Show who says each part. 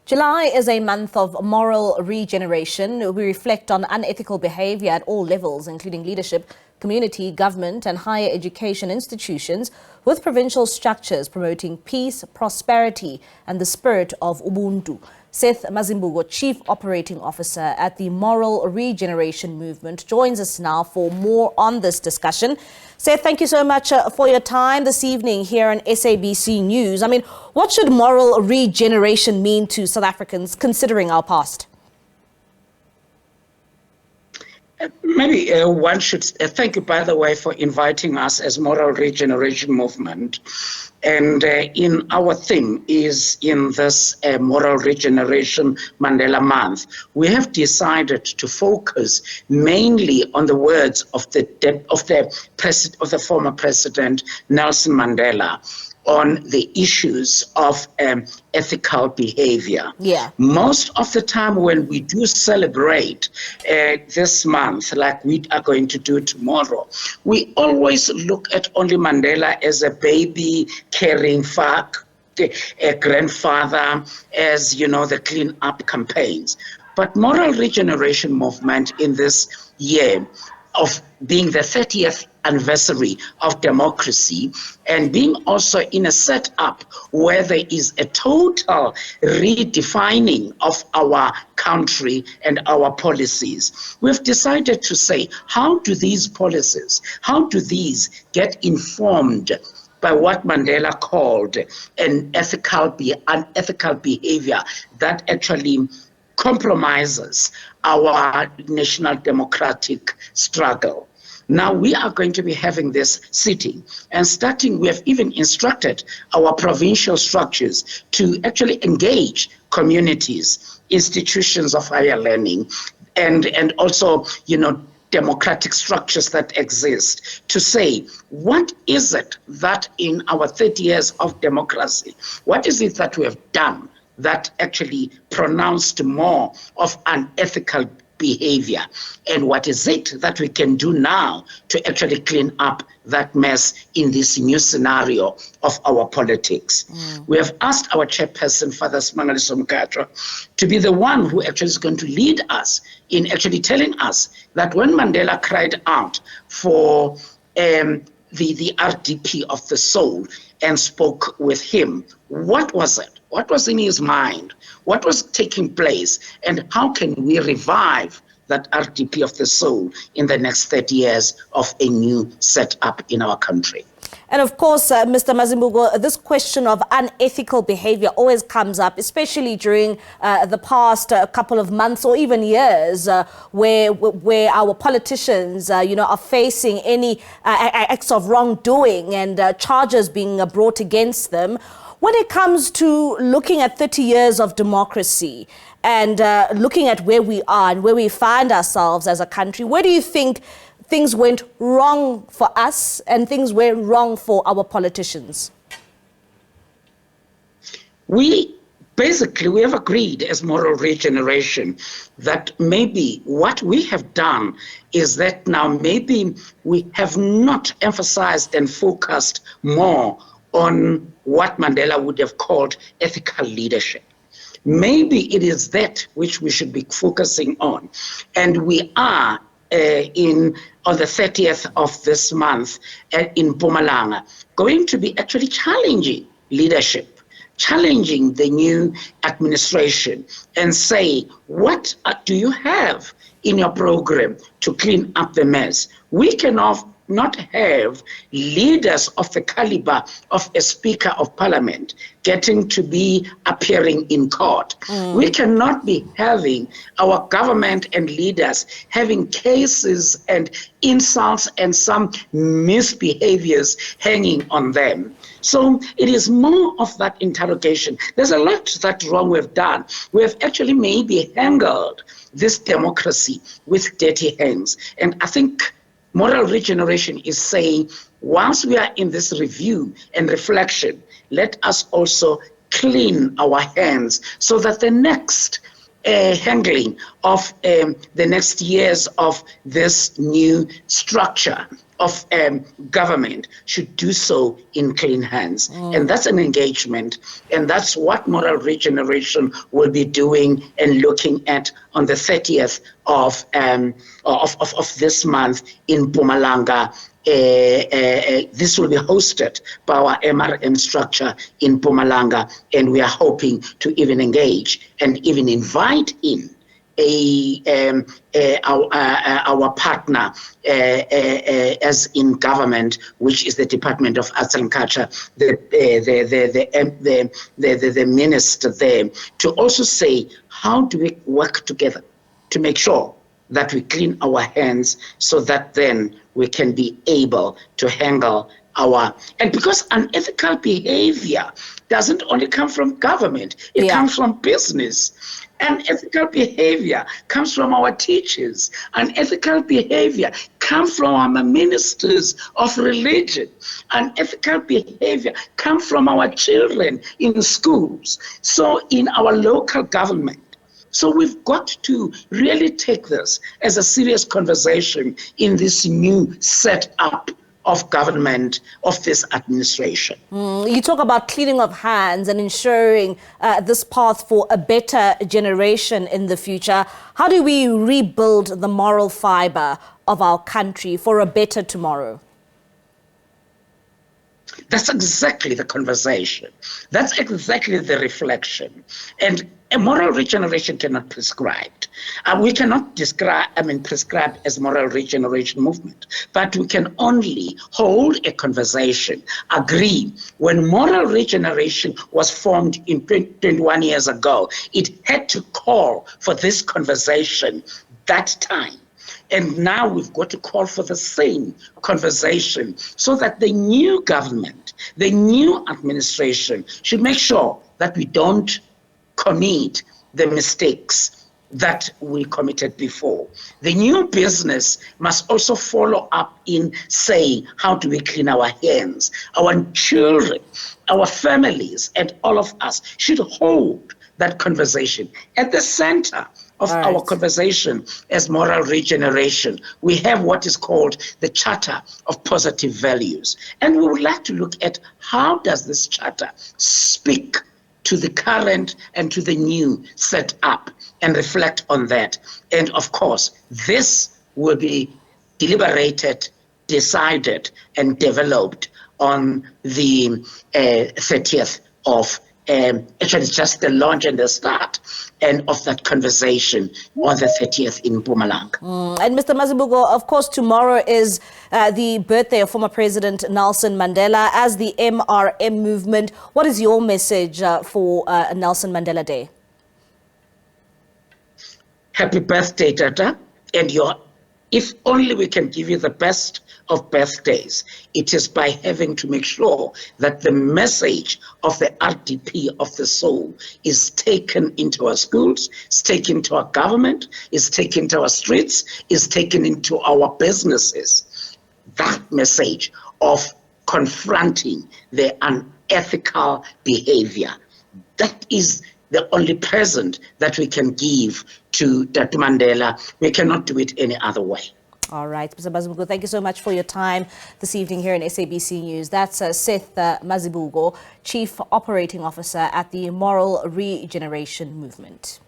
Speaker 1: July is a month of moral regeneration. We reflect on unethical behavior at all levels, including leadership, community, government and higher education institutions, with provincial structures promoting peace, prosperity and the spirit of Ubuntu. Seth Mazibuko, Chief Operating Officer at the Moral Regeneration Movement, joins us now for more on this discussion. Seth, thank you so much for your time this evening here on SABC News. I mean, what should moral regeneration mean to South Africans considering our past?
Speaker 2: Maybe one should thank you, by the way, for inviting us as Moral Regeneration Movement. And in our theme is in this Moral Regeneration Mandela Month, we have decided to focus mainly on the words of the former President Nelson Mandela on the issues of ethical behavior.
Speaker 1: Yeah.
Speaker 2: Most of the time when we do celebrate this month, like we are going to do tomorrow, we always look at only Mandela as a baby carrying a grandfather, as, you know, the clean up campaigns. But Moral Regeneration Movement in this year of being the 30th anniversary of democracy and being also in a setup where there is a total redefining of our country and our policies, we've decided to say, how do these policies, how do these get informed by what Mandela called an unethical behavior that actually compromises our national democratic struggle. Now we are going to be having this sitting, and starting, we have even instructed our provincial structures to actually engage communities, institutions of higher learning, and also, you know, democratic structures that exist, to say, what is it that in our 30 years of democracy, what is it that we have done that actually pronounced more of unethical behavior, and what is it that we can do now to actually clean up that mess in this new scenario of our politics. We have asked our chairperson, Father Smangaliso Mkhatshwa, to be the one who actually is going to lead us in actually telling us that when Mandela cried out for the RDP of the soul and spoke with him, what was it? What was in his mind? What was taking place? And how can we revive that RDP of the soul in the next 30 years of a new setup in our country?
Speaker 1: And of course, Mr. Mazibuko, this question of unethical behavior always comes up, especially during the past couple of months or even years, where our politicians, are facing any acts of wrongdoing and charges being brought against them. When it comes to looking at 30 years of democracy and looking at where we are and where we find ourselves as a country, where do you think things went wrong for us and things went wrong for our politicians?
Speaker 2: We have agreed as Moral Regeneration that maybe what we have done is that now maybe we have not emphasized and focused more on what Mandela would have called ethical leadership. Maybe it is that which we should be focusing on. And we are on the 30th of this month in Mpumalanga, going to be actually challenging leadership, challenging the new administration, and say, what do you have in your program to clean up the mess? We cannot have leaders of the caliber of a Speaker of Parliament getting to be appearing in court. We cannot be having our government and leaders having cases and insults and some misbehaviors hanging on them. So it is more of that interrogation. There's a lot that wrong we've done. We have actually maybe handled this democracy with dirty hands. And I think Moral Regeneration is saying, once we are in this review and reflection, let us also clean our hands so that the next handling of the next years of this new structure of government should do so in clean hands. And that's an engagement. And that's what Moral Regeneration will be doing and looking at on the 30th of this month in Mpumalanga. This will be hosted by our MRM structure in Mpumalanga, and we are hoping to even engage and even invite in our partner as in government, which is the Department of Arts and Culture, the minister there, to also say, how do we work together to make sure that we clean our hands so that then we can be able to handle and because unethical behavior doesn't only come from government, it comes from business. Unethical behavior comes from our teachers. Unethical behavior comes from our ministers of religion. Unethical behavior comes from our children in schools. So in our local government. So we've got to really take this as a serious conversation in this new setup of government, of this administration.
Speaker 1: You talk about cleaning of hands and ensuring this path for a better generation in the future. How do we rebuild the moral fiber of our country for a better tomorrow?
Speaker 2: That's exactly the conversation. That's exactly the reflection. And a moral regeneration cannot prescribe. We cannot prescribe as moral regeneration movement, but we can only hold a conversation, agree. When moral regeneration was formed in 21 years ago, it had to call for this conversation that time. And now we've got to call for the same conversation so that the new government, the new administration should make sure that we don't commit the mistakes that we committed before. The new business must also follow up in saying, how do we clean our hands? Our children, our families, and all of us should hold that conversation. At the center of our conversation as moral regeneration, we have what is called the Charter of Positive Values. And we would like to look at how does this charter speak to the current and to the new setup and reflect on that. And of course, this will be deliberated, decided, and developed on the 30th of actually it's just the launch and the start and of that conversation on the 30th in Mpumalanga.
Speaker 1: And Mr. Mazibuko, of course, tomorrow is the birthday of former President Nelson Mandela. As the MRM movement, what is your message for Nelson Mandela Day?
Speaker 2: Happy birthday, Tata. And if only we can give you the best of birthdays, it is by having to make sure that the message of the RDP of the soul is taken into our schools, is taken into our government, is taken into our streets, is taken into our businesses. That message of confronting the unethical behavior, that is the only present that we can give to Dr. Mandela. We cannot do it any other way.
Speaker 1: All right, Mr. Mazibuko, thank you so much for your time this evening here in SABC News. That's Seth Mazibuko, Chief Operating Officer at the Moral Regeneration Movement.